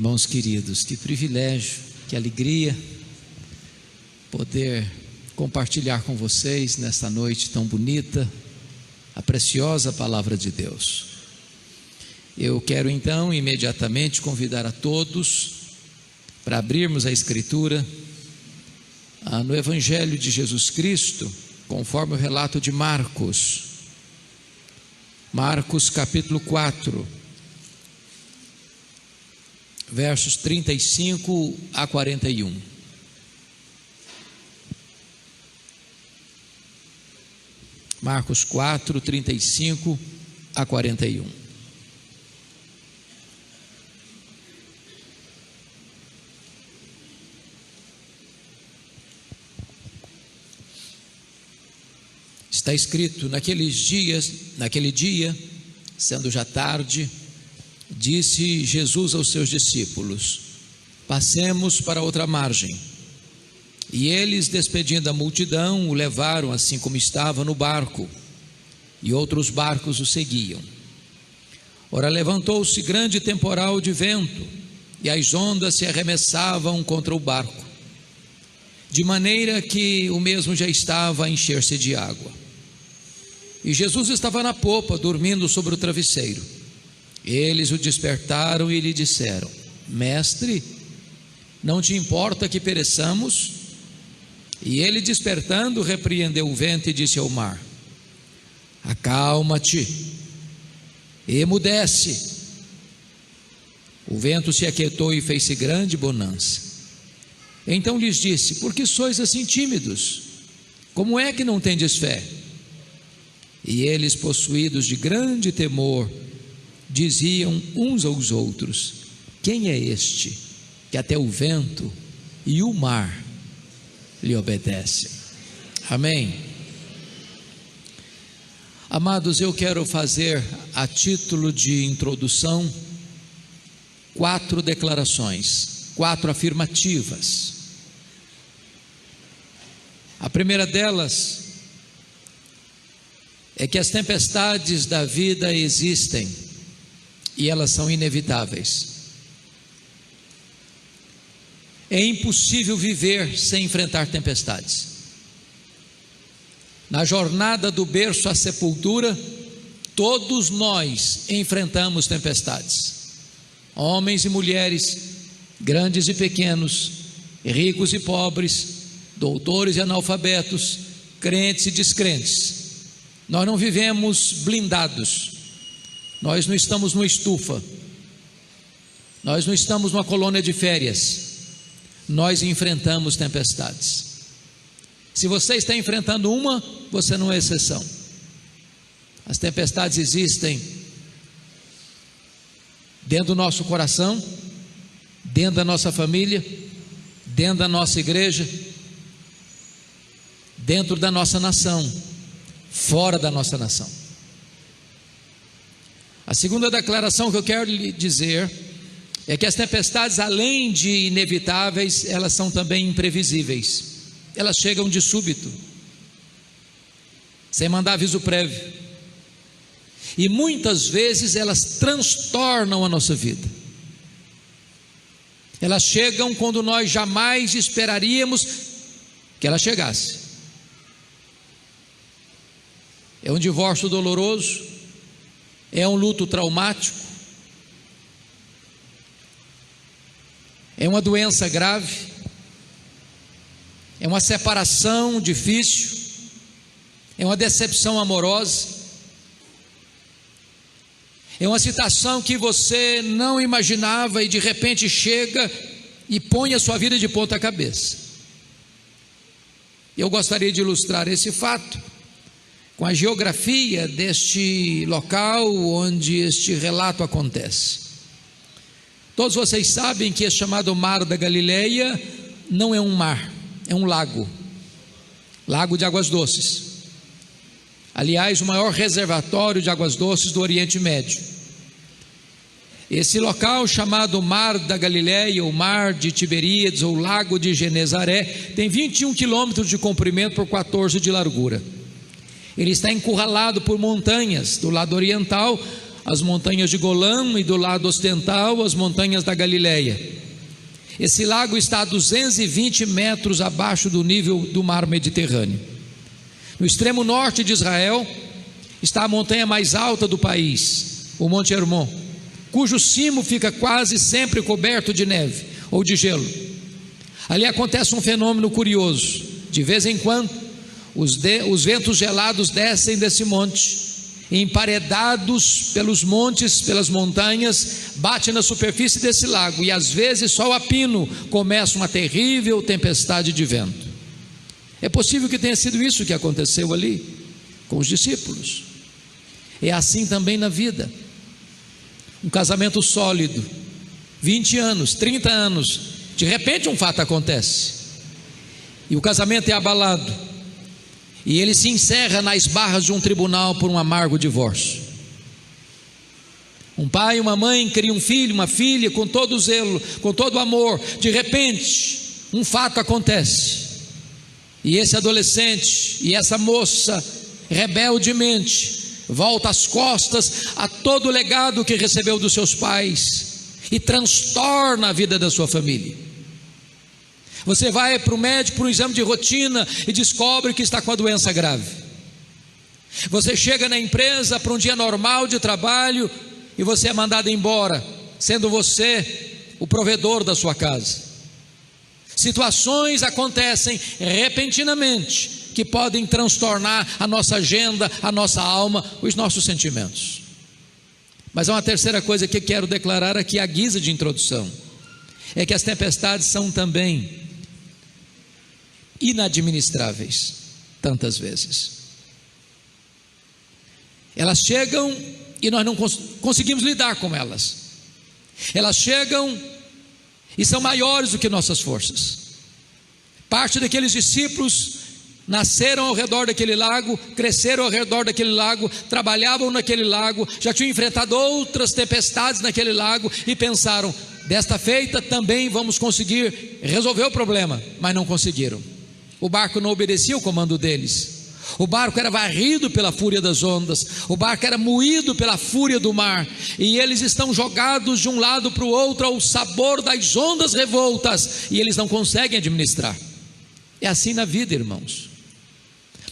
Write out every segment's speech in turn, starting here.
Irmãos queridos, que privilégio, que alegria poder compartilhar com vocês nesta noite tão bonita a preciosa palavra de Deus. Eu quero então imediatamente convidar a todos para abrirmos a Escritura no Evangelho de Jesus Cristo, conforme o relato de Marcos. Marcos capítulo 4, versos 35 a 41. Marcos 4, 35 a 41. Está escrito: naquele dia, sendo já tarde, disse Jesus aos seus discípulos: passemos para outra margem. E eles, despedindo a multidão, o levaram assim como estava no barco, e outros barcos o seguiam. Ora, levantou-se grande temporal de vento, e as ondas se arremessavam contra o barco, de maneira que o mesmo já estava a encher-se de água. E Jesus estava na popa, dormindo sobre o travesseiro. Eles o despertaram e lhe disseram: Mestre, não te importa que pereçamos? E ele, despertando, repreendeu o vento e disse ao mar: acalma-te, emudece. O vento se aquietou e fez-se grande bonança. Então lhes disse: por que sois assim tímidos? Como é que não tendes fé? E eles, possuídos de grande temor, diziam uns aos outros: quem é este que até o vento e o mar lhe obedecem? Amém. Amados, eu quero fazer, a título de introdução, 4 declarações, 4 afirmativas. A primeira delas é que as tempestades da vida existem e elas são inevitáveis. É impossível viver sem enfrentar tempestades. Na jornada do berço à sepultura, todos nós enfrentamos tempestades. Homens e mulheres, grandes e pequenos, ricos e pobres, doutores e analfabetos, crentes e descrentes. Nós não vivemos blindados. Nós não estamos numa estufa. Nós não estamos numa colônia de férias. Nós enfrentamos tempestades. Se você está enfrentando uma, você não é exceção. As tempestades existem dentro do nosso coração, dentro da nossa família, dentro da nossa igreja, dentro da nossa nação, fora da nossa nação. A segunda declaração que eu quero lhe dizer é que as tempestades, além de inevitáveis, elas são também imprevisíveis. Elas chegam de súbito, sem mandar aviso prévio, e muitas vezes elas transtornam a nossa vida. Elas chegam quando nós jamais esperaríamos que ela chegasse. É um divórcio doloroso, é um luto traumático, é uma doença grave, é uma separação difícil, é uma decepção amorosa, é uma situação que você não imaginava e de repente chega e põe a sua vida de ponta cabeça. Eu gostaria de ilustrar esse fato com a geografia deste local onde este relato acontece. Todos vocês sabem que é chamado Mar da Galileia, não é um mar, é um lago, lago de águas doces. Aliás, o maior reservatório de águas doces do Oriente Médio. Esse local chamado Mar da Galileia, ou Mar de Tiberíades, ou Lago de Genezaré, tem 21 quilômetros de comprimento por 14 de largura. Ele está encurralado por montanhas do lado oriental, as montanhas de Golã e do lado ocidental as montanhas da Galileia. Esse lago está a 220 metros abaixo do nível do mar Mediterrâneo. No extremo norte de Israel está a montanha mais alta do país, o Monte Hermon, cujo cimo fica quase sempre coberto de neve ou de gelo. Ali acontece um fenômeno curioso. De vez em quando os ventos gelados descem desse monte, emparedados pelos montes, pelas montanhas, bate na superfície desse lago, e às vezes só a pino começa uma terrível tempestade de vento. É possível que tenha sido isso que aconteceu ali com os discípulos. É assim também na vida. Um casamento sólido, 20 anos, 30 anos, de repente um fato acontece e o casamento é abalado, e ele se encerra nas barras de um tribunal por um amargo divórcio. Um pai e uma mãe criam um filho, uma filha, com todo zelo, com todo amor. De repente, um fato acontece, e esse adolescente e essa moça, rebeldemente, volta as costas a todo o legado que recebeu dos seus pais e transtorna a vida da sua família. Você vai para o médico para um exame de rotina e descobre que está com a doença grave. Você chega na empresa para um dia normal de trabalho e você é mandado embora, sendo você o provedor da sua casa. Situações acontecem repentinamente que podem transtornar a nossa agenda, a nossa alma, os nossos sentimentos. Mas há uma terceira coisa que quero declarar aqui à guisa de introdução: é que as tempestades são também inadministráveis, tantas vezes. Elas chegam e nós não conseguimos lidar com elas. Elas chegam e são maiores do que nossas forças. Parte daqueles discípulos nasceram ao redor daquele lago, cresceram ao redor daquele lago, trabalhavam naquele lago, já tinham enfrentado outras tempestades naquele lago e pensaram: desta feita também vamos conseguir resolver o problema, mas não conseguiram. O barco não obedecia ao comando deles. O barco era varrido pela fúria das ondas, o barco era moído pela fúria do mar, e eles estão jogados de um lado para o outro ao sabor das ondas revoltas, e eles não conseguem administrar. É assim na vida, irmãos.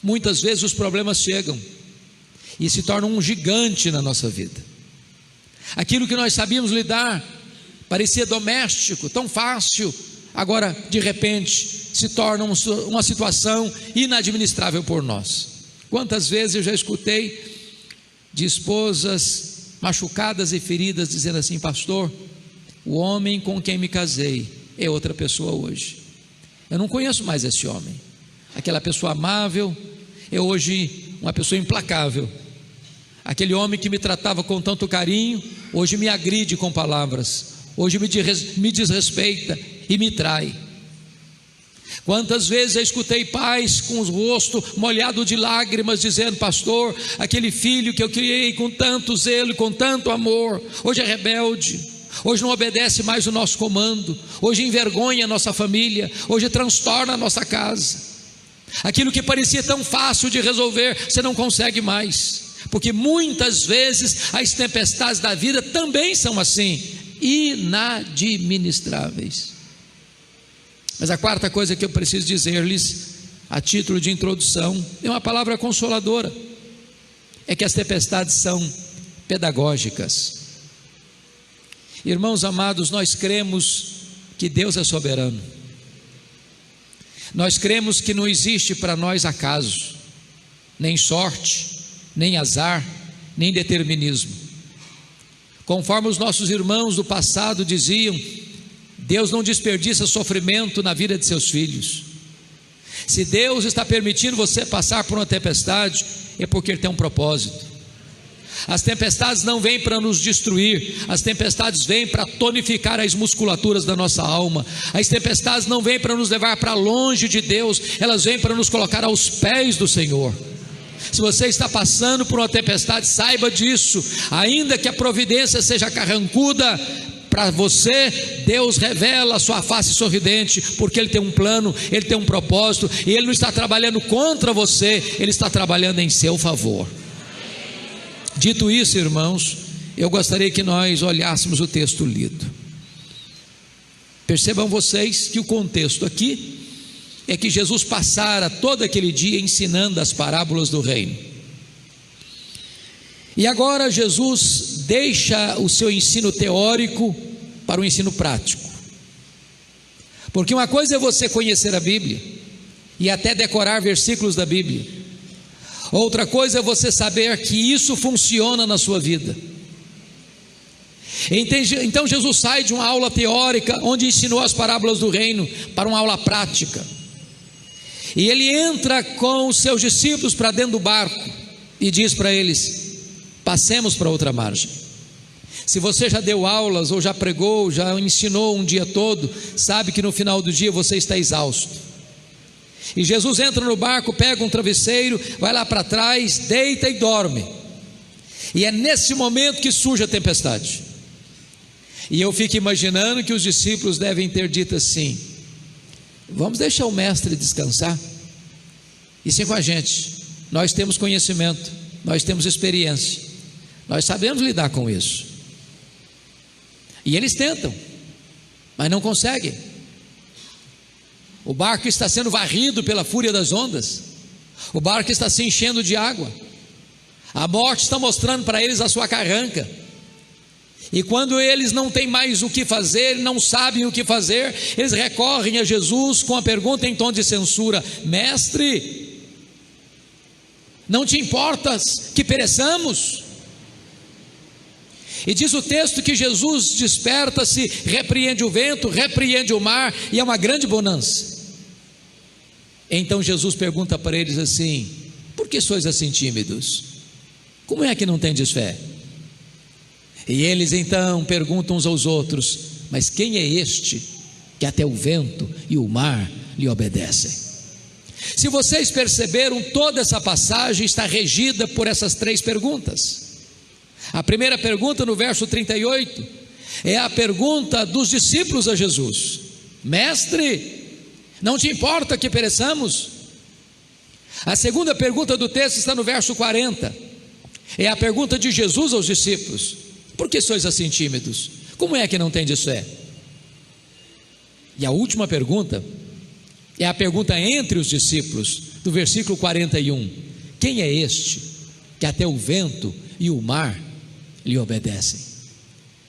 Muitas vezes os problemas chegam e se tornam um gigante na nossa vida. Aquilo que nós sabíamos lidar, parecia doméstico, tão fácil, agora de repente se torna uma situação inadministrável por nós. Quantas vezes eu já escutei de esposas machucadas e feridas dizendo assim: pastor, o homem com quem me casei é outra pessoa hoje. Eu não conheço mais esse homem. Aquela pessoa amável é hoje uma pessoa implacável. Aquele homem que me tratava com tanto carinho, hoje me agride com palavras, hoje me desrespeita e me trai. Quantas vezes eu escutei pais com o rosto molhado de lágrimas dizendo: pastor, aquele filho que eu criei com tanto zelo e com tanto amor, hoje é rebelde, hoje não obedece mais o nosso comando, hoje envergonha a nossa família, hoje transtorna a nossa casa. Aquilo que parecia tão fácil de resolver, você não consegue mais, porque muitas vezes as tempestades da vida também são assim, inadministráveis. Mas a quarta coisa que eu preciso dizer-lhes, a título de introdução, é uma palavra consoladora: é que as tempestades são pedagógicas. Irmãos amados, nós cremos que Deus é soberano. Nós cremos que não existe para nós acaso, nem sorte, nem azar, nem determinismo. Conforme os nossos irmãos do passado diziam, Deus não desperdiça sofrimento na vida de seus filhos. Se Deus está permitindo você passar por uma tempestade, é porque Ele tem um propósito. As tempestades não vêm para nos destruir, as tempestades vêm para tonificar as musculaturas da nossa alma. As tempestades não vêm para nos levar para longe de Deus, elas vêm para nos colocar aos pés do Senhor. Se você está passando por uma tempestade, saiba disso. Ainda que a providência seja carrancuda para você, Deus revela a sua face sorridente, porque Ele tem um plano, Ele tem um propósito, e Ele não está trabalhando contra você, Ele está trabalhando em seu favor. Dito isso, irmãos, eu gostaria que nós olhássemos o texto lido. Percebam vocês que o contexto aqui é que Jesus passara todo aquele dia ensinando as parábolas do reino. E agora Jesus deixa o seu ensino teórico para o ensino prático. Porque uma coisa é você conhecer a Bíblia e até decorar versículos da Bíblia. Outra coisa é você saber que isso funciona na sua vida. Então Jesus sai de uma aula teórica, onde ensinou as parábolas do reino, para uma aula prática. E ele entra com os seus discípulos para dentro do barco e diz para eles: passemos para outra margem. Se você já deu aulas, ou já pregou, já ensinou um dia todo, sabe que no final do dia você está exausto. E Jesus entra no barco, pega um travesseiro, vai lá para trás, deita e dorme. E é nesse momento que surge a tempestade. E eu fico imaginando que os discípulos devem ter dito assim: vamos deixar o mestre descansar? Isso é com a gente. Nós temos conhecimento, nós temos experiência, nós sabemos lidar com isso. E eles tentam, mas não conseguem. O barco está sendo varrido pela fúria das ondas, o barco está se enchendo de água, a morte está mostrando para eles a sua carranca. E quando eles não têm mais o que fazer, não sabem o que fazer, eles recorrem a Jesus com a pergunta em tom de censura: mestre, não te importas que pereçamos? E diz o texto que Jesus desperta-se, repreende o vento, repreende o mar, e é uma grande bonança. Então Jesus pergunta para eles assim: por que sois assim tímidos? Como é que não tendes fé? E eles então perguntam uns aos outros: mas quem é este que até o vento e o mar lhe obedecem? Se vocês perceberam, toda essa passagem está regida por essas três perguntas. A primeira pergunta, no verso 38, é a pergunta dos discípulos a Jesus: mestre, não te importa que pereçamos? A segunda pergunta do texto está no verso 40, é a pergunta de Jesus aos discípulos: por que sois assim tímidos? Como é que não tendes fé? E a última pergunta é a pergunta entre os discípulos, do versículo 41: quem é este que até o vento e o mar lhe obedecem?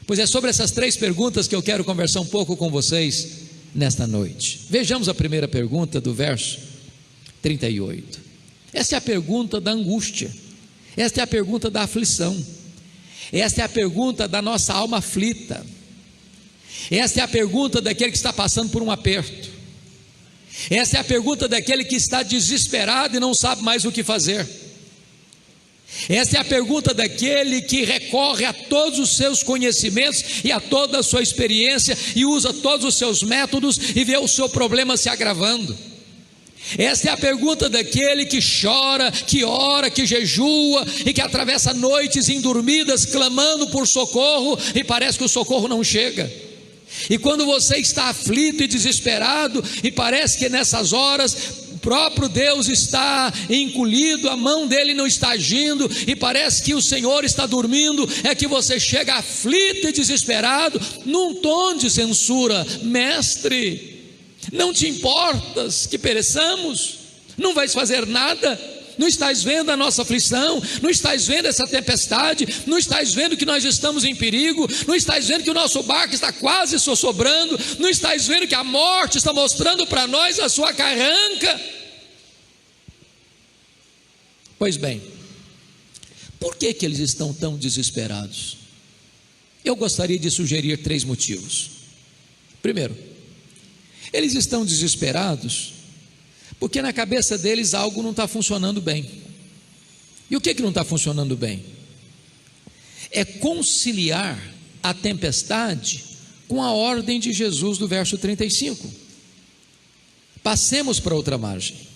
Pois é sobre essas três perguntas que eu quero conversar um pouco com vocês nesta noite. Vejamos a primeira pergunta do verso 38. Esta é a pergunta da angústia, esta é a pergunta da aflição, esta é a pergunta da nossa alma aflita, esta é a pergunta daquele que está passando por um aperto, esta é a pergunta daquele que está desesperado e não sabe mais o que fazer. Esta é a pergunta daquele que recorre a todos os seus conhecimentos e a toda a sua experiência e usa todos os seus métodos e vê o seu problema se agravando. Esta é a pergunta daquele que chora, que ora, que jejua e que atravessa noites indormidas clamando por socorro e parece que o socorro não chega. E quando você está aflito e desesperado e parece que nessas horas o próprio Deus está encolhido, a mão dele não está agindo e parece que o Senhor está dormindo, é que você chega aflito e desesperado num tom de censura: mestre, não te importas que pereçamos? Não vais fazer nada? Não estás vendo a nossa aflição? Não estás vendo essa tempestade? Não estás vendo que nós estamos em perigo? Não estás vendo que o nosso barco está quase sossobrando? Não estás vendo que a morte está mostrando para nós a sua carranca? Pois bem, por que eles estão tão desesperados? Eu gostaria de sugerir três motivos. Primeiro, eles estão desesperados porque na cabeça deles algo não está funcionando bem. E o que não está funcionando bem? É conciliar a tempestade com a ordem de Jesus do verso 35: passemos para outra margem.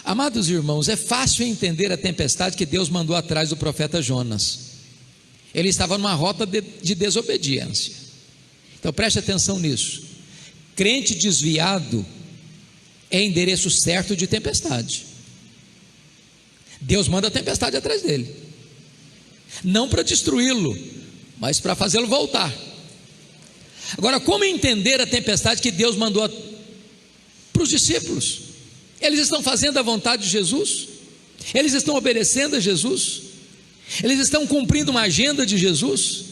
Amados irmãos, é fácil entender a tempestade que Deus mandou atrás do profeta Jonas. Ele estava numa rota de desobediência. Então preste atenção nisso. Crente desviado é endereço certo de tempestade. Deus manda a tempestade atrás dele. não para destruí-lo, mas para fazê-lo voltar. Agora, como entender a tempestade que Deus mandou para os discípulos? Eles estão fazendo a vontade de Jesus? Eles estão obedecendo a Jesus? Eles estão cumprindo uma agenda de Jesus?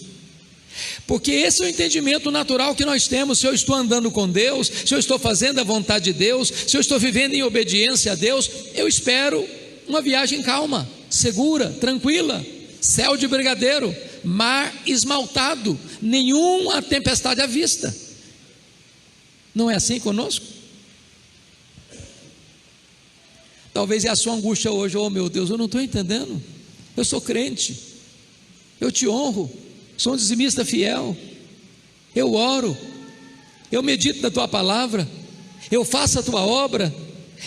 Porque esse é o entendimento natural que nós temos. Se eu estou andando com Deus, se eu estou fazendo a vontade de Deus, se eu estou vivendo em obediência a Deus, eu espero uma viagem calma, segura, tranquila, céu de brigadeiro, mar esmaltado, nenhuma tempestade à vista. Não é assim conosco? Talvez é a sua angústia hoje. Oh meu Deus, eu não estou entendendo. Eu sou crente, eu te honro, sou um dizimista fiel, eu oro, eu medito na tua palavra, eu faço a tua obra,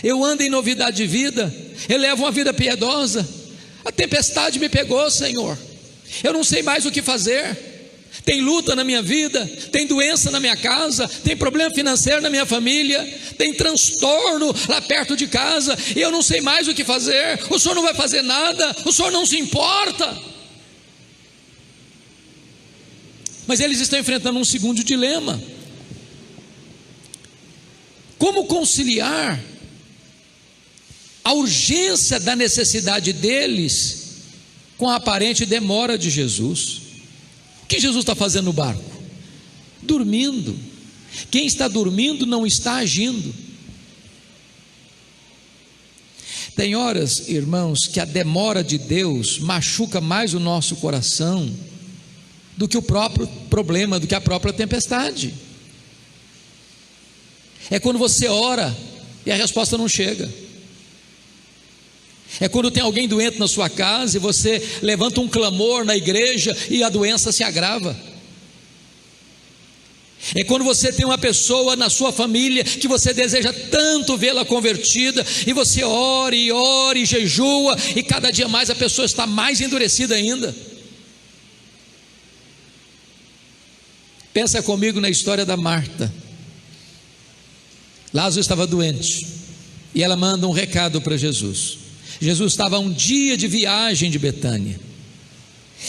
eu ando em novidade de vida, eu levo uma vida piedosa. A tempestade me pegou, Senhor, eu não sei mais o que fazer. Tem luta na minha vida, tem doença na minha casa, tem problema financeiro na minha família, tem transtorno lá perto de casa, e eu não sei mais o que fazer. O Senhor não vai fazer nada, o Senhor não se importa. Mas eles estão enfrentando um segundo dilema: como conciliar a urgência da necessidade deles com a aparente demora de Jesus? O que Jesus está fazendo no barco? Dormindo. Quem está dormindo não está agindo. Tem horas, irmãos, que a demora de Deus machuca mais o nosso coração do que o próprio problema, do que a própria tempestade. É quando você ora e a resposta não chega. É quando tem alguém doente na sua casa e você levanta um clamor na igreja e a doença se agrava. É quando você tem uma pessoa na sua família que você deseja tanto vê-la convertida, e você ora e jejua, e cada dia mais a pessoa está mais endurecida ainda. Pensa comigo na história da Marta. Lázaro estava doente e ela manda um recado para Jesus. Jesus estava a um dia de viagem de Betânia,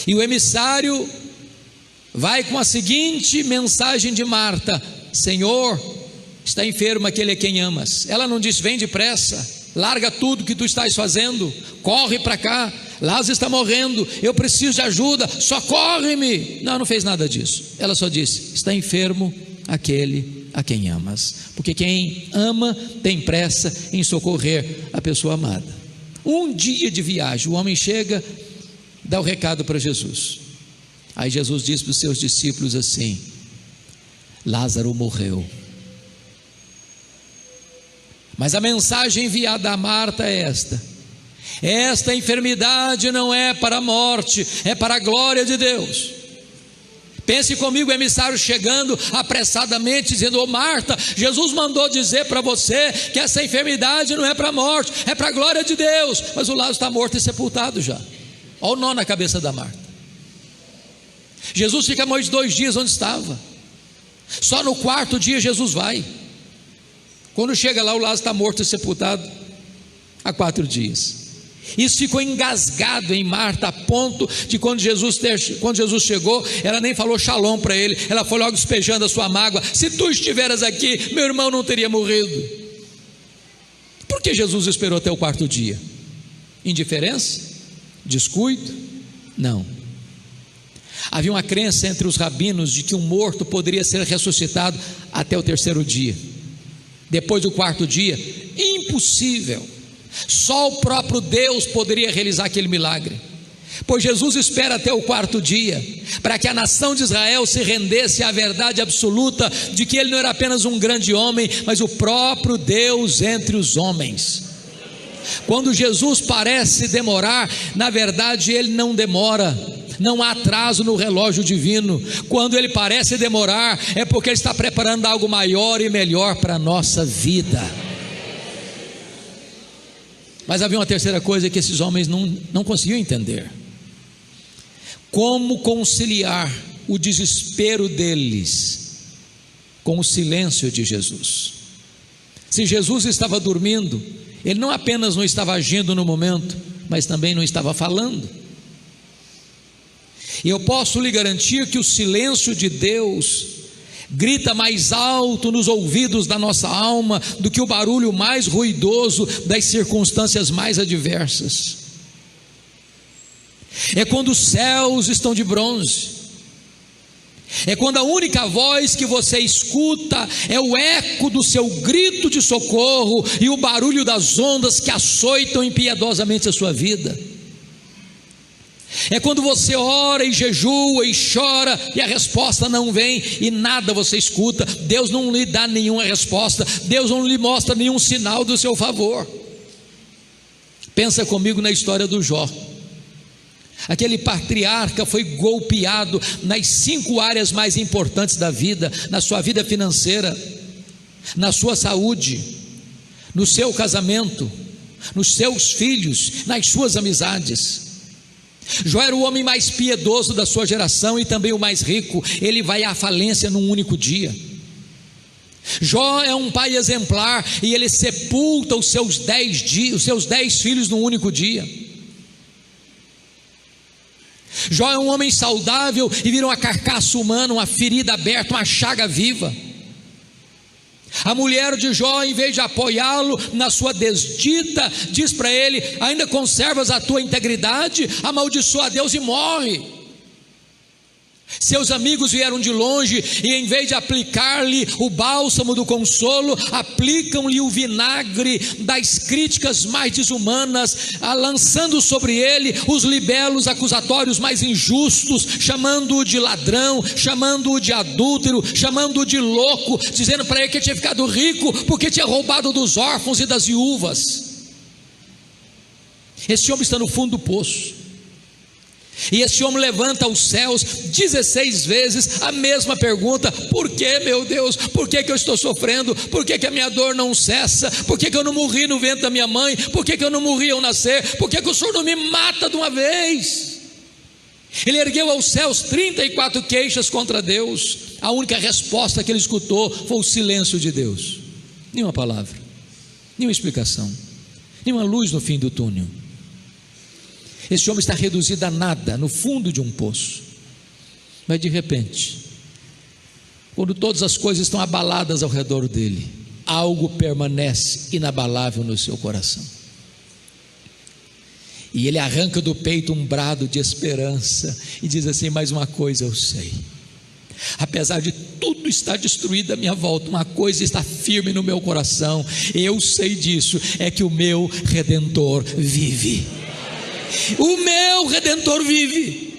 e o emissário vai com a seguinte mensagem de Marta: Senhor, está enfermo aquele a quem amas. Ela não disse: vem depressa, larga tudo que tu estás fazendo, corre para cá, Lázaro está morrendo, eu preciso de ajuda, socorre-me. Não fez nada disso. Ela só disse: está enfermo aquele a quem amas. Porque quem ama tem pressa em socorrer a pessoa amada. Um dia de viagem, o homem chega, dá o recado para Jesus. Aí Jesus diz para os seus discípulos assim: Lázaro morreu. Mas a mensagem enviada a Marta é esta: esta enfermidade não é para a morte, é para a glória de Deus. Pense comigo, o emissário chegando apressadamente, dizendo: ô Marta, Jesus mandou dizer para você que essa enfermidade não é para a morte, é para a glória de Deus. Mas o Lázaro está morto e sepultado já. Olha o nó na cabeça da Marta. Jesus fica mais de 2 dias onde estava. Só no 4º dia Jesus vai. Quando chega lá, o Lázaro está morto e sepultado há 4 dias. Isso ficou engasgado em Marta, a ponto de quando Jesus chegou, ela nem falou shalom para ele, ela foi logo despejando a sua mágoa: se tu estiveras aqui, meu irmão não teria morrido. Por que Jesus esperou até o 4º dia? Indiferença? Descuido? Não. Havia uma crença entre os rabinos de que um morto poderia ser ressuscitado até o 3º dia. Depois do 4º dia, impossível. Só o próprio Deus poderia realizar aquele milagre, pois Jesus espera até o 4º dia, para que a nação de Israel se rendesse à verdade absoluta de que ele não era apenas um grande homem, mas o próprio Deus entre os homens. Quando Jesus parece demorar, na verdade ele não demora, não há atraso no relógio divino. Quando ele parece demorar, é porque ele está preparando algo maior e melhor para a nossa vida. Mas havia uma terceira coisa que esses homens não conseguiam entender: como conciliar o desespero deles com o silêncio de Jesus. Se Jesus estava dormindo, ele não apenas não estava agindo no momento, mas também não estava falando. E eu posso lhe garantir que o silêncio de Deus grita mais alto nos ouvidos da nossa alma do que o barulho mais ruidoso das circunstâncias mais adversas. É quando os céus estão de bronze, é quando a única voz que você escuta é o eco do seu grito de socorro e o barulho das ondas que açoitam impiedosamente a sua vida. É quando você ora e jejua e chora e a resposta não vem e nada você escuta. Deus não lhe dá nenhuma resposta, Deus não lhe mostra nenhum sinal do seu favor. Pensa comigo na história do Jó. Aquele patriarca foi golpeado nas 5 áreas mais importantes da vida: na sua vida financeira, na sua saúde, no seu casamento, nos seus filhos, nas suas amizades. Jó era o homem mais piedoso da sua geração e também o mais rico. Ele vai à falência num único dia. Jó é um pai exemplar e ele sepulta os seus 10 filhos num único dia. Jó é um homem saudável e vira uma carcaça humana, uma ferida aberta, uma chaga viva. A mulher de Jó, em vez de apoiá-lo na sua desdita, diz para ele: ainda conservas a tua integridade? Amaldiçoa a Deus e morre. Seus amigos vieram de longe e, em vez de aplicar-lhe o bálsamo do consolo, aplicam-lhe o vinagre das críticas mais desumanas, lançando sobre ele os libelos acusatórios mais injustos, chamando-o de ladrão, chamando-o de adúltero, chamando-o de louco, dizendo para ele que tinha ficado rico porque tinha roubado dos órfãos e das viúvas. Esse homem está no fundo do poço. E esse homem levanta aos céus 16 vezes a mesma pergunta: por que, meu Deus? Por que eu estou sofrendo? Por que a minha dor não cessa? Por que eu não morri no ventre da minha mãe? Por que eu não morri ao nascer? Por que o Senhor não me mata de uma vez? Ele ergueu aos céus 34 queixas contra Deus. A única resposta que ele escutou foi o silêncio de Deus. Nenhuma palavra, nenhuma explicação, nenhuma luz no fim do túnel. Esse homem está reduzido a nada, no fundo de um poço. Mas de repente, quando todas as coisas estão abaladas ao redor dele, algo permanece inabalável no seu coração. E ele arranca do peito um brado de esperança e diz assim: mais uma coisa eu sei, apesar de tudo estar destruído à minha volta, uma coisa está firme no meu coração, eu sei disso, é que o meu Redentor vive. O meu Redentor vive.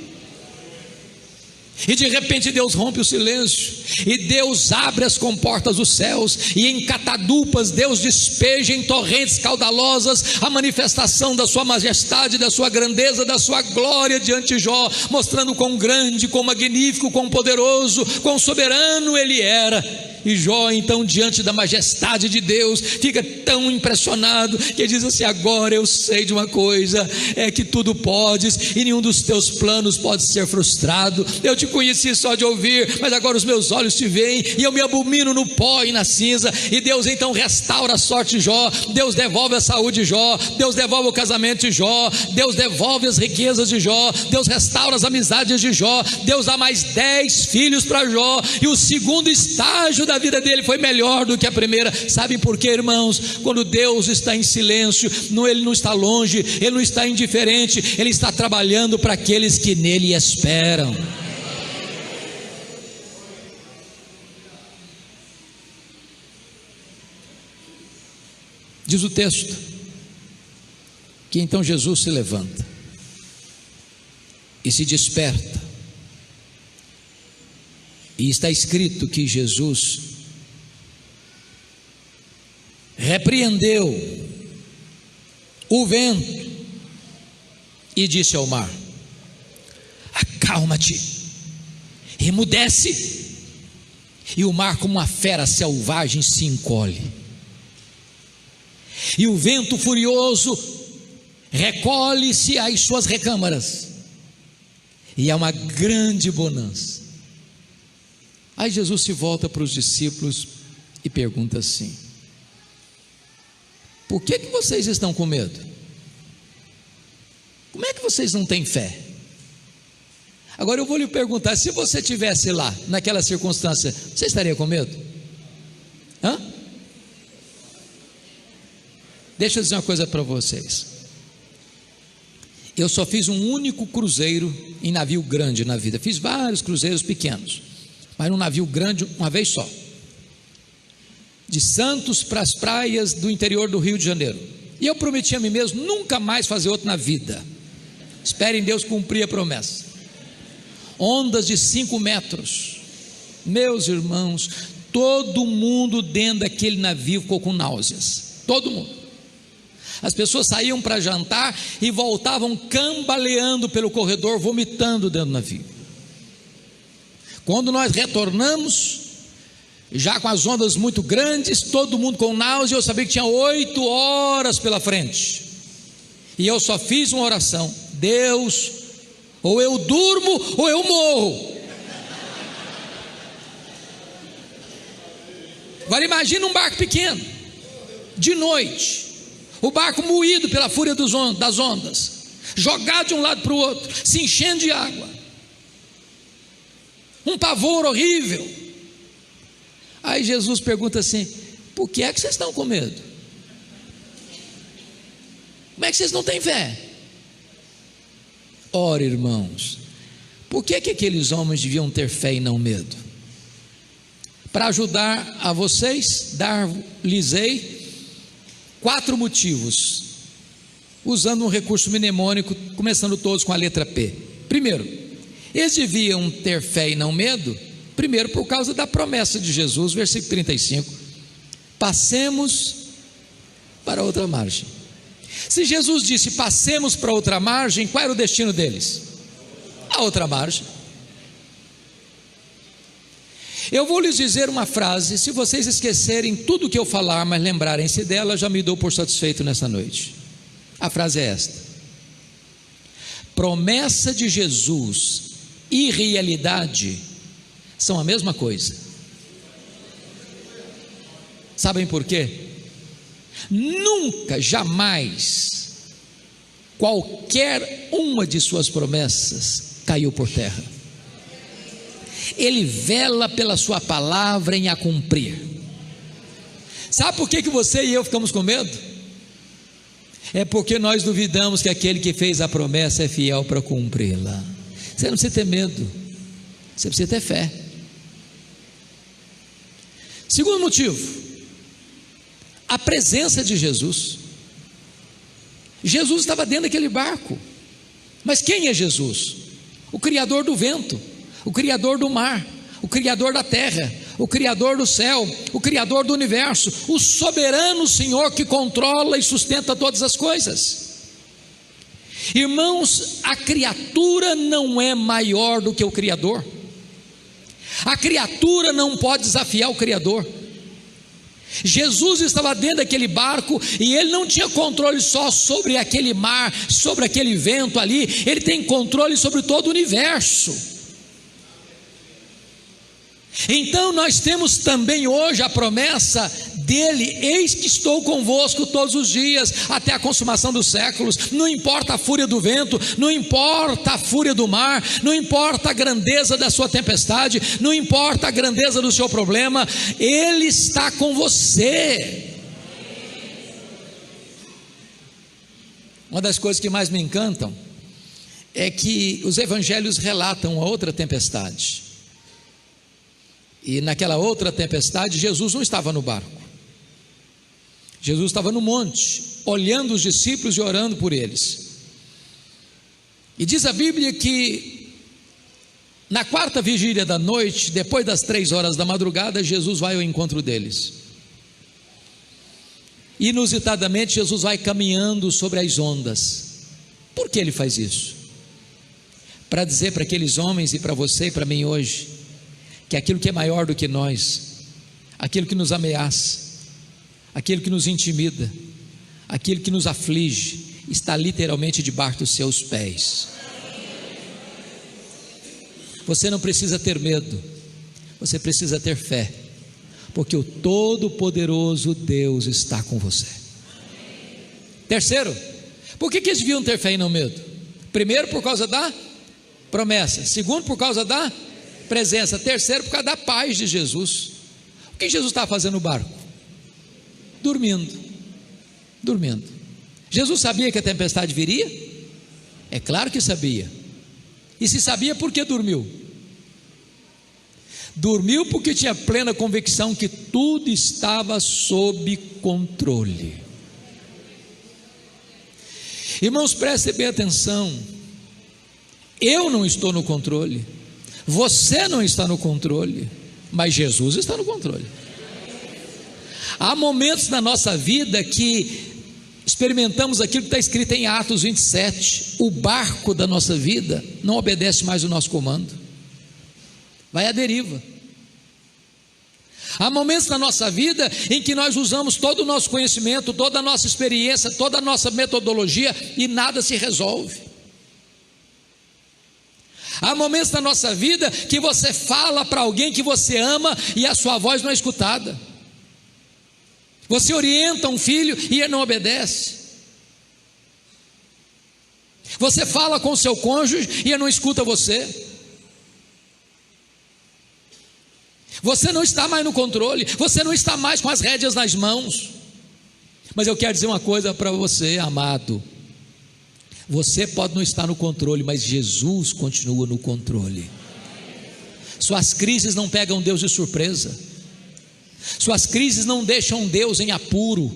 E de repente Deus rompe o silêncio, e Deus abre as comportas dos céus, e em catadupas Deus despeja em torrentes caudalosas a manifestação da sua majestade, da sua grandeza, da sua glória diante de Jó, mostrando quão grande, quão magnífico, quão poderoso, quão soberano ele era. E Jó, então, diante da majestade de Deus, fica tão impressionado que diz assim: agora eu sei de uma coisa, é que tudo podes e nenhum dos teus planos pode ser frustrado. Eu te conheci só de ouvir, mas agora os meus olhos te veem e eu me abomino no pó e na cinza. E Deus então restaura a sorte de Jó, Deus devolve a saúde de Jó, Deus devolve o casamento de Jó, Deus devolve as riquezas de Jó, Deus restaura as amizades de Jó, Deus dá mais 10 filhos para Jó, e o segundo estágio da vida dele foi melhor do que a primeira. Sabe por quê, irmãos? Quando Deus está em silêncio, ele não está longe, ele não está indiferente, ele está trabalhando para aqueles que nele esperam. Diz o texto que então Jesus se levanta e se desperta, e está escrito que Jesus repreendeu o vento e disse ao mar: acalma-te, emudece. E o mar, como uma fera selvagem, se encolhe, e o vento furioso recolhe-se às suas recâmaras, e há uma grande bonança. Aí Jesus se volta para os discípulos e pergunta assim: por que vocês estão com medo? Como é que vocês não têm fé? Agora eu vou lhe perguntar, se você estivesse lá, naquela circunstância, você estaria com medo? Hã? Deixa eu dizer uma coisa para vocês. Eu só fiz um único cruzeiro em navio grande na vida. Fiz vários cruzeiros pequenos, mas num navio grande uma vez só. De Santos para as praias do interior do Rio de Janeiro. E eu prometi a mim mesmo nunca mais fazer outro na vida. Espere em Deus cumprir a promessa. Ondas de 5 metros. Meus irmãos, todo mundo dentro daquele navio ficou com náuseas. Todo mundo. As pessoas saíam para jantar e voltavam cambaleando pelo corredor, vomitando dentro do navio. Quando nós retornamos, já com as ondas muito grandes, todo mundo com náusea, eu sabia que tinha 8 horas pela frente. E eu só fiz uma oração: Deus, ou eu durmo ou eu morro. Agora imagina um barco pequeno, de noite, o barco moído pela fúria das ondas, jogado de um lado para o outro, se enchendo de água, um pavor horrível. Aí Jesus pergunta assim: por que é que vocês estão com medo? Como é que vocês não têm fé? Ora, irmãos, por que aqueles homens deviam ter fé e não medo? Para ajudar a vocês, dar-lhes-ei 4 motivos, usando um recurso mnemônico, começando todos com a letra P. Primeiro, eles deviam ter fé e não medo, primeiro por causa da promessa de Jesus, versículo 35, passemos para outra margem. Se Jesus disse passemos para outra margem, qual era o destino deles? A outra margem. Eu vou lhes dizer uma frase, se vocês esquecerem tudo o que eu falar, mas lembrarem-se dela, já me dou por satisfeito nessa noite. A frase é esta: promessa de Jesus e realidade são a mesma coisa. Sabem por quê? Nunca, jamais, qualquer uma de suas promessas caiu por terra. Ele vela pela sua palavra em a cumprir. Sabe por que você e eu ficamos com medo? É porque nós duvidamos que aquele que fez a promessa é fiel para cumpri-la. Você não precisa ter medo, você precisa ter fé. Segundo motivo, a presença de Jesus. Jesus estava dentro daquele barco. Mas quem é Jesus? O Criador do vento, o Criador do mar, o Criador da terra, o Criador do céu, o Criador do universo, o soberano Senhor que controla e sustenta todas as coisas. Irmãos, a criatura não é maior do que o Criador. A criatura não pode desafiar o Criador. Jesus estava dentro daquele barco e ele não tinha controle só sobre aquele mar, sobre aquele vento ali, ele tem controle sobre todo o universo. Então nós temos também hoje a promessa dele: eis que estou convosco todos os dias, até a consumação dos séculos. Não importa a fúria do vento, não importa a fúria do mar, não importa a grandeza da sua tempestade, não importa a grandeza do seu problema, ele está com você. Uma das coisas que mais me encantam é que os evangelhos relatam uma outra tempestade. E naquela outra tempestade, Jesus não estava no barco. Jesus estava no monte, olhando os discípulos e orando por eles. E diz a Bíblia que na 4ª vigília da noite, depois das 3 horas da madrugada, Jesus vai ao encontro deles. Inusitadamente, Jesus vai caminhando sobre as ondas. Por que ele faz isso? Para dizer para aqueles homens e para você e para mim hoje, que aquilo que é maior do que nós, aquilo que nos ameaça, aquilo que nos intimida, aquilo que nos aflige, está literalmente debaixo dos seus pés. Você não precisa ter medo, você precisa ter fé, porque o Todo-Poderoso Deus está com você. Terceiro, por que eles deviam ter fé e não medo? Primeiro, por causa da promessa. Segundo, por causa da presença. Terceiro, por causa da paz de Jesus. O que Jesus estava fazendo no barco? Dormindo. Jesus sabia que a tempestade viria? É claro que sabia. E se sabia, por que dormiu? Dormiu porque tinha plena convicção que tudo estava sob controle. Irmãos, prestem bem atenção. Eu não estou no controle, você não está no controle, mas Jesus está no controle. Há momentos na nossa vida que experimentamos aquilo que está escrito em Atos 27. O barco da nossa vida não obedece mais o nosso comando, vai à deriva. Há momentos na nossa vida em que nós usamos todo o nosso conhecimento, toda a nossa experiência, toda a nossa metodologia e nada se resolve. Há momentos na nossa vida que você fala para alguém que você ama e a sua voz não é escutada. Você orienta um filho e ele não obedece. Você fala com o seu cônjuge e ele não escuta você. Você não está mais no controle, você não está mais com as rédeas nas mãos. Mas eu quero dizer uma coisa para você, amado. Você pode não estar no controle, mas Jesus continua no controle. Suas crises não pegam Deus de surpresa. Suas crises não deixam Deus em apuro.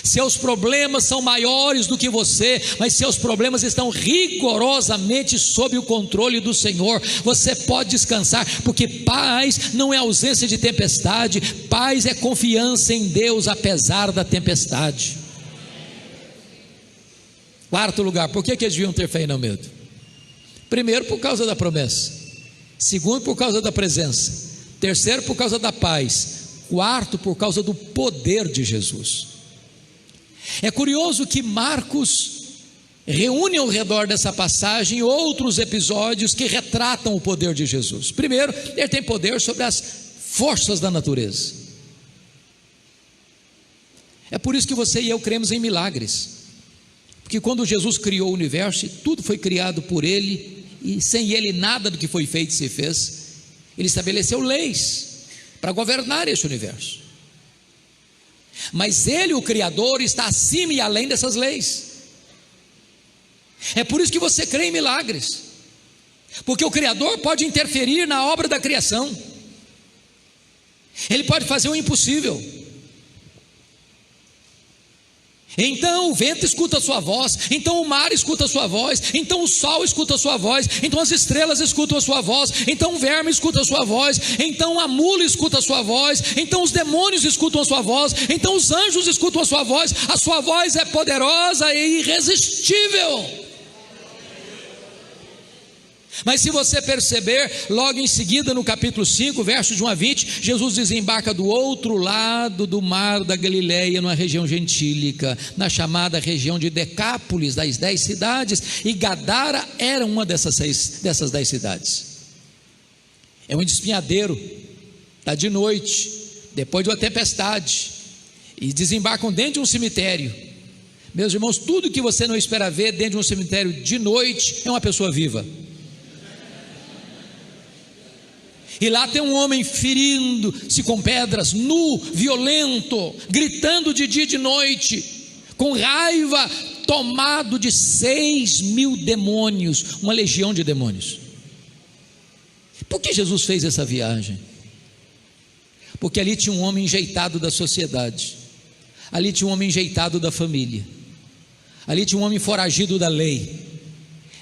Seus problemas são maiores do que você, mas seus problemas estão rigorosamente sob o controle do Senhor. Você pode descansar, porque paz não é ausência de tempestade, paz é confiança em Deus apesar da tempestade. Quarto lugar, por que eles deviam ter fé e não medo? Primeiro, por causa da promessa. Segundo, por causa da presença. Terceiro, por causa da paz. Quarto, por causa do poder de Jesus. É curioso que Marcos reúne ao redor dessa passagem outros episódios que retratam o poder de Jesus. Primeiro, ele tem poder sobre as forças da natureza. É por isso que você e eu cremos em milagres. Porque quando Jesus criou o universo, tudo foi criado por Ele, e sem Ele nada do que foi feito se fez. Ele estabeleceu leis para governar esse universo. Mas Ele, o Criador, está acima e além dessas leis. É por isso que você crê em milagres, porque o Criador pode interferir na obra da criação. Ele pode fazer o impossível. Então o vento escuta a sua voz, então o mar escuta a sua voz, então o sol escuta a sua voz, então as estrelas escutam a sua voz, então o verme escuta a sua voz, então a mula escuta a sua voz, então os demônios escutam a sua voz, então os anjos escutam a sua voz é poderosa e irresistível. Mas se você perceber, logo em seguida no capítulo 5, versos de 1 a 20, Jesus desembarca do outro lado do mar da Galileia, numa região gentílica, na chamada região de Decápolis, das 10 cidades, e Gadara era uma dessas 10 cidades. É um espinhadeiro, está de noite, depois de uma tempestade, e desembarcam dentro de um cemitério. Meus irmãos, tudo que você não espera ver dentro de um cemitério de noite é uma pessoa viva. E lá tem um homem ferindo-se com pedras, nu, violento, gritando de dia e de noite, com raiva, tomado de 6.000 demônios, uma legião de demônios. Por que Jesus fez essa viagem? Porque ali tinha um homem enjeitado da sociedade, ali tinha um homem enjeitado da família, ali tinha um homem foragido da lei,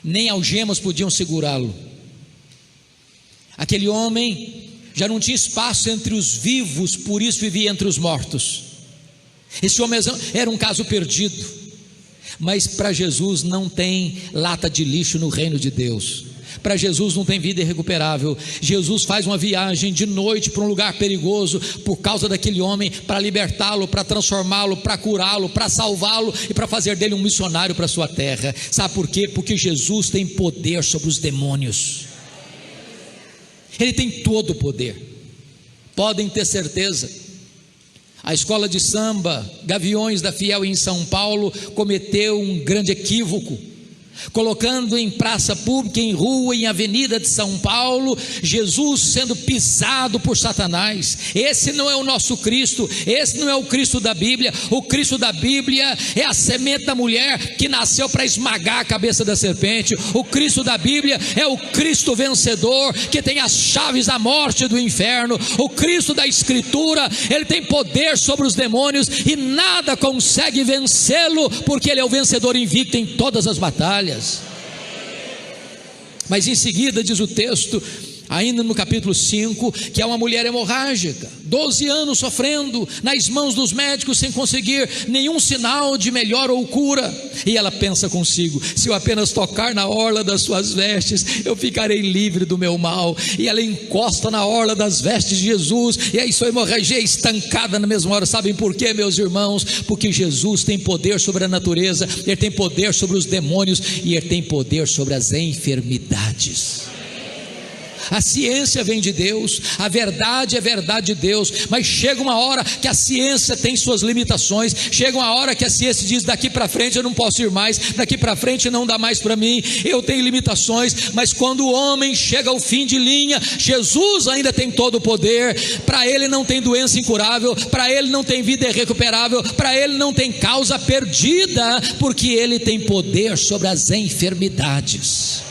nem algemas podiam segurá-lo. Aquele homem já não tinha espaço entre os vivos, por isso vivia entre os mortos. Esse homem era um caso perdido. Mas para Jesus não tem lata de lixo no reino de Deus. Para Jesus não tem vida irrecuperável. Jesus faz uma viagem de noite para um lugar perigoso por causa daquele homem, para libertá-lo, para transformá-lo, para curá-lo, para salvá-lo e para fazer dele um missionário para a sua terra. Sabe por quê? Porque Jesus tem poder sobre os demônios. Ele tem todo o poder. Podem ter certeza. A escola de samba Gaviões da Fiel em São Paulo cometeu um grande equívoco colocando em praça pública, em rua, em avenida de São Paulo, Jesus sendo pisado por Satanás. Esse não é o nosso Cristo, esse não é o Cristo da Bíblia. O Cristo da Bíblia é a semente da mulher que nasceu para esmagar a cabeça da serpente. O Cristo da Bíblia é o Cristo vencedor, que tem as chaves da morte e do inferno. O Cristo da Escritura, ele tem poder sobre os demônios e nada consegue vencê-lo, porque ele é o vencedor invicto em todas as batalhas. Mas em seguida diz o texto, ainda no capítulo 5, que é uma mulher hemorrágica, 12 anos sofrendo nas mãos dos médicos sem conseguir nenhum sinal de melhora ou cura. E ela pensa consigo: se eu apenas tocar na orla das suas vestes, eu ficarei livre do meu mal. E ela encosta na orla das vestes de Jesus, e aí sua hemorragia é estancada na mesma hora. Sabem por quê, meus irmãos? Porque Jesus tem poder sobre a natureza, ele tem poder sobre os demônios, e ele tem poder sobre as enfermidades. A ciência vem de Deus, a verdade é verdade de Deus, mas chega uma hora que a ciência tem suas limitações. Chega uma hora que a ciência diz: daqui para frente eu não posso ir mais, daqui para frente não dá mais para mim, eu tenho limitações. Mas quando o homem chega ao fim de linha, Jesus ainda tem todo o poder. Para ele não tem doença incurável, para ele não tem vida irrecuperável, para ele não tem causa perdida, porque ele tem poder sobre as enfermidades.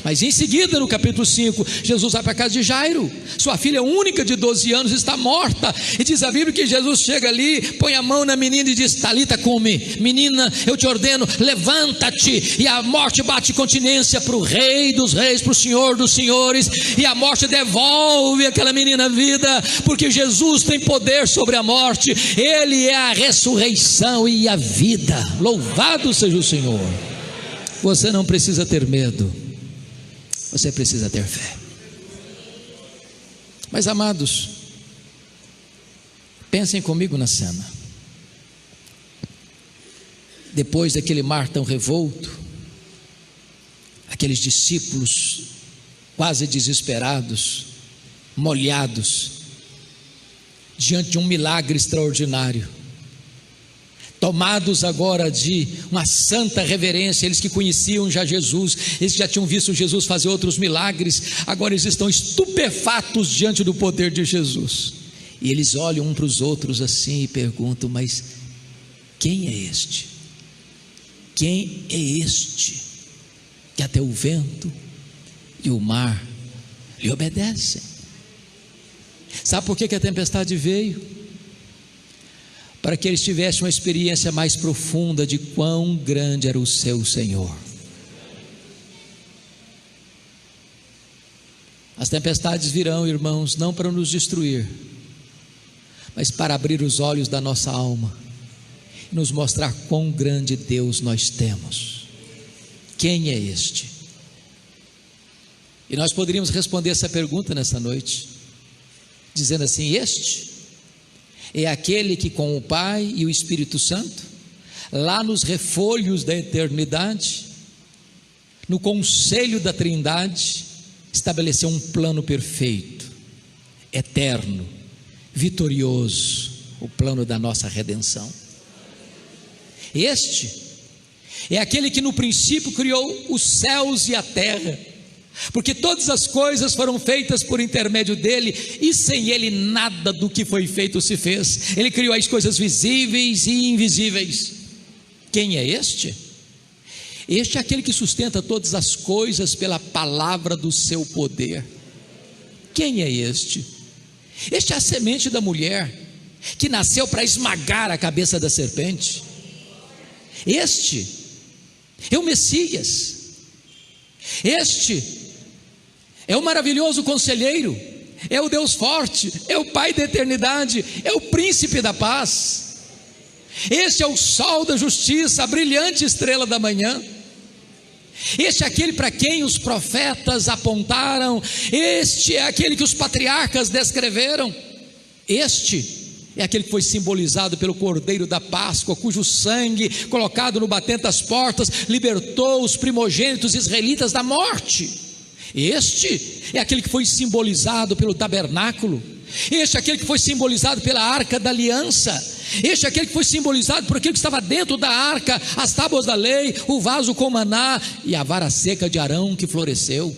Mas em seguida, no capítulo 5, Jesus vai para a casa de Jairo. Sua filha única de 12 anos está morta. E diz a Bíblia que Jesus chega ali, põe a mão na menina e diz: Talita cumi, menina, eu te ordeno, levanta-te. E a morte bate continência para o Rei dos Reis, para o Senhor dos Senhores. E a morte devolve aquela menina a vida, porque Jesus tem poder sobre a morte. Ele é a ressurreição e a vida. Louvado seja o Senhor. Você não precisa ter medo, você precisa ter fé. Mas amados, pensem comigo na cena. Depois daquele mar tão revolto, aqueles discípulos quase desesperados, molhados, diante de um milagre extraordinário, tomados agora de uma santa reverência, eles que conheciam já Jesus, eles que já tinham visto Jesus fazer outros milagres, agora eles estão estupefatos diante do poder de Jesus, e eles olham um para os outros assim e perguntam: mas quem é este? Quem é este que até o vento e o mar lhe obedecem? Sabe por que a tempestade veio? Para que eles tivessem uma experiência mais profunda de quão grande era o seu Senhor. As tempestades virão, irmãos, não para nos destruir, mas para abrir os olhos da nossa alma e nos mostrar quão grande Deus nós temos. Quem é este? E nós poderíamos responder essa pergunta nessa noite, dizendo assim: este é aquele que com o Pai e o Espírito Santo, lá nos refolhos da eternidade, no conselho da Trindade, estabeleceu um plano perfeito, eterno, vitorioso, o plano da nossa redenção. Este é aquele que no princípio criou os céus e a terra, porque todas as coisas foram feitas por intermédio dele, e sem ele nada do que foi feito se fez. Ele criou as coisas visíveis e invisíveis. Quem é este? Este é aquele que sustenta todas as coisas pela palavra do seu poder. Quem é este? Este é a semente da mulher que nasceu para esmagar a cabeça da serpente. Este é o Messias. Este é o maravilhoso conselheiro, é o Deus forte, é o Pai da eternidade, é o príncipe da paz. Este é o sol da justiça, a brilhante estrela da manhã. Este é aquele para quem os profetas apontaram. Este é aquele que os patriarcas descreveram. Este é aquele que foi simbolizado pelo Cordeiro da Páscoa, cujo sangue, colocado no batente das portas, libertou os primogênitos israelitas da morte. Este é aquele que foi simbolizado pelo tabernáculo. Este é aquele que foi simbolizado pela arca da aliança. Este é aquele que foi simbolizado por aquilo que estava dentro da arca, as tábuas da lei, o vaso com maná e a vara seca de Arão que floresceu.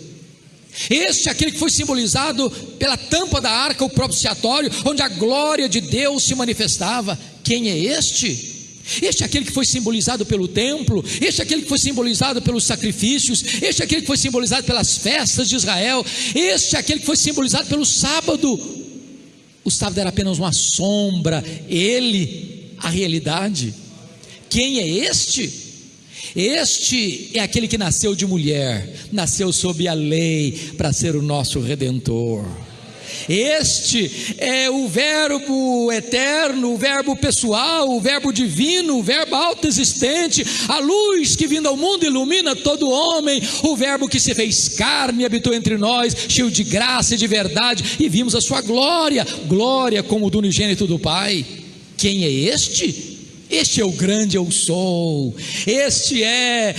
Este é aquele que foi simbolizado pela tampa da arca, o propiciatório, onde a glória de Deus se manifestava. Quem é este? Este é aquele que foi simbolizado pelo templo, este é aquele que foi simbolizado pelos sacrifícios, este é aquele que foi simbolizado pelas festas de Israel, este é aquele que foi simbolizado pelo sábado. O sábado era apenas uma sombra, ele, a realidade. Quem é este? Este é aquele que nasceu de mulher, nasceu sob a lei para ser o nosso Redentor. Este é o verbo eterno, o verbo pessoal, o verbo divino, o verbo autoexistente, a luz que vindo ao mundo ilumina todo homem, o verbo que se fez carne e habitou entre nós, cheio de graça e de verdade, e vimos a sua glória, glória como do unigênito do Pai. Quem é este? Este é o grande eu sou, este é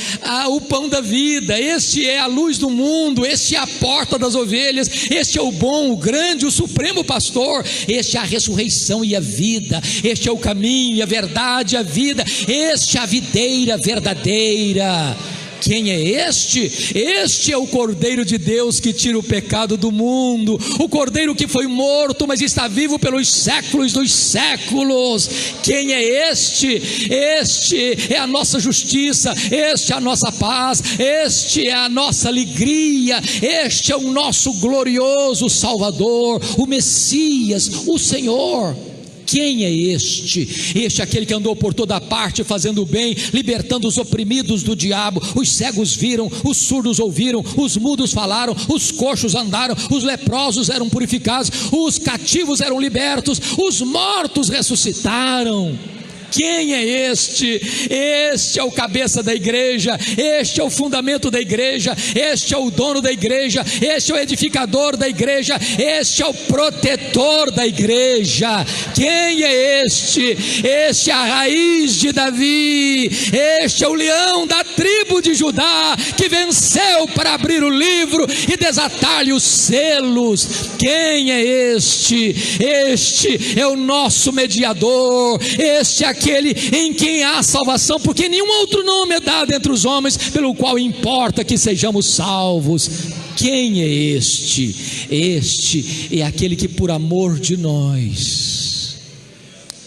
o pão da vida, este é a luz do mundo, este é a porta das ovelhas, este é o bom, o grande, o supremo pastor, este é a ressurreição e a vida, este é o caminho e a verdade e a vida, este é a videira verdadeira. Quem é este? Este é o Cordeiro de Deus que tira o pecado do mundo, o Cordeiro que foi morto, mas está vivo pelos séculos dos séculos. Quem é este? Este é a nossa justiça, este é a nossa paz, este é a nossa alegria, este é o nosso glorioso Salvador, o Messias, o Senhor. Quem é este? Este é aquele que andou por toda parte fazendo o bem, libertando os oprimidos do diabo. Os cegos viram, os surdos ouviram, os mudos falaram, os coxos andaram, os leprosos eram purificados, os cativos eram libertos, os mortos ressuscitaram. Quem é este? Este é o cabeça da igreja, este é o fundamento da igreja, este é o dono da igreja, este é o edificador da igreja, este é o protetor da igreja. Quem é este? Este é a raiz de Davi, este é o leão da tribo de Judá, que venceu para abrir o livro e desatar-lhe os selos. Quem é este? Este é o nosso mediador, este é aquele em quem há salvação, porque nenhum outro nome é dado entre os homens pelo qual importa que sejamos salvos. Quem é este? Este é aquele que por amor de nós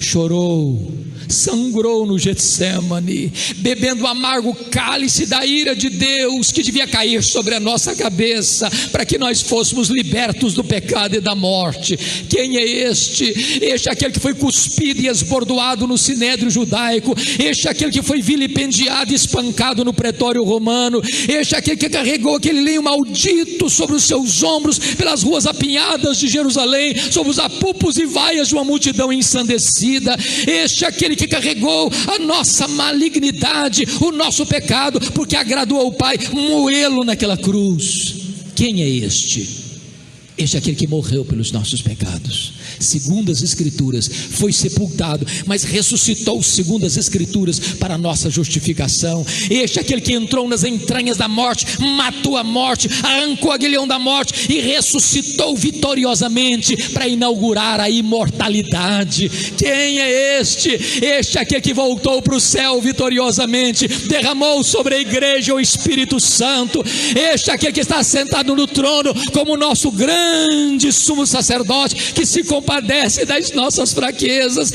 chorou, sangrou no Getsêmani, bebendo o amargo cálice da ira de Deus que devia cair sobre a nossa cabeça, para que nós fôssemos libertos do pecado e da morte. Quem é este? Este é aquele que foi cuspido e esbordoado no sinédrio judaico, este é aquele que foi vilipendiado e espancado no pretório romano, este é aquele que carregou aquele lenho maldito sobre os seus ombros pelas ruas apinhadas de Jerusalém, sobre os apupos e vaias de uma multidão ensandecida. Este é aquele que carregou a nossa malignidade, o nosso pecado, porque agradou ao Pai moê-lo naquela cruz. Quem é este? Este é aquele que morreu pelos nossos pecados, segundo as Escrituras, foi sepultado, mas ressuscitou segundo as Escrituras para a nossa justificação. Este é aquele que entrou nas entranhas da morte, matou a morte, arrancou o aguilhão da morte e ressuscitou vitoriosamente para inaugurar a imortalidade. Quem é este? Este é aquele que voltou para o céu vitoriosamente, derramou sobre a igreja o Espírito Santo. Este é aquele que está sentado no trono como nosso grande sumo sacerdote, que se compadece das nossas fraquezas.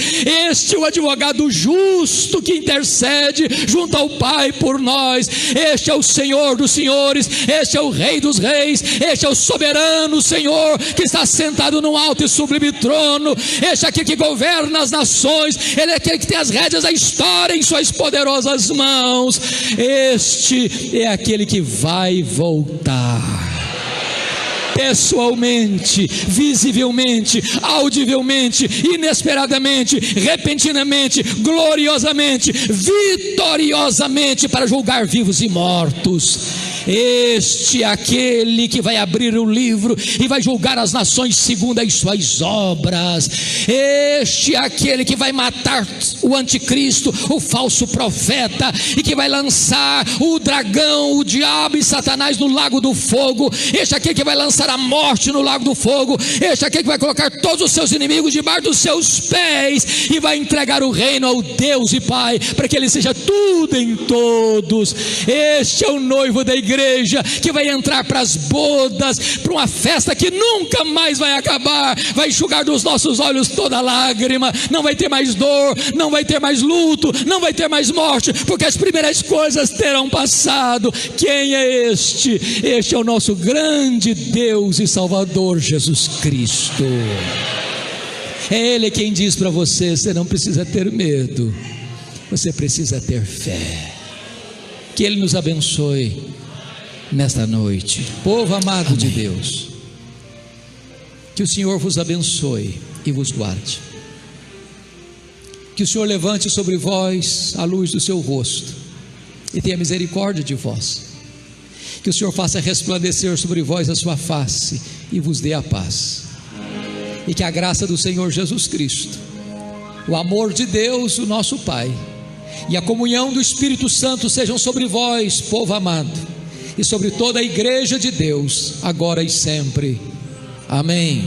Este é o advogado justo que intercede junto ao Pai por nós. Este é o Senhor dos senhores, este é o Rei dos reis, este é o soberano Senhor que está sentado num alto e sublime trono. Este é aquele que governa as nações, ele é aquele que tem as rédeas da história em suas poderosas mãos. Este é aquele que vai voltar pessoalmente, visivelmente, audivelmente, inesperadamente, repentinamente, gloriosamente, vitoriosamente, para julgar vivos e mortos. Este é aquele que vai abrir o livro e vai julgar as nações segundo as suas obras. Este é aquele que vai matar o anticristo, o falso profeta, e que vai lançar o dragão, o diabo e Satanás no lago do fogo. Este é aquele que vai lançar a morte no lago do fogo. Este é aquele que vai colocar todos os seus inimigos debaixo dos seus pés e vai entregar o reino ao Deus e Pai, para que ele seja tudo em todos. Este é o noivo da igreja, que vai entrar para as bodas, para uma festa que nunca mais vai acabar, vai enxugar dos nossos olhos toda lágrima, não vai ter mais dor, não vai ter mais luto, não vai ter mais morte, porque as primeiras coisas terão passado. Quem é este? Este é o nosso grande Deus e Salvador Jesus Cristo. É Ele quem diz para você: você não precisa ter medo, você precisa ter fé. Que Ele nos abençoe nesta noite. Povo amado, amém, de Deus, que o Senhor vos abençoe e vos guarde. Que o Senhor levante sobre vós a luz do seu rosto e tenha misericórdia de vós. Que o Senhor faça resplandecer sobre vós a sua face e vos dê a paz. E que a graça do Senhor Jesus Cristo, o amor de Deus, o nosso Pai, e a comunhão do Espírito Santo sejam sobre vós, povo amado, e sobre toda a igreja de Deus, agora e sempre. Amém.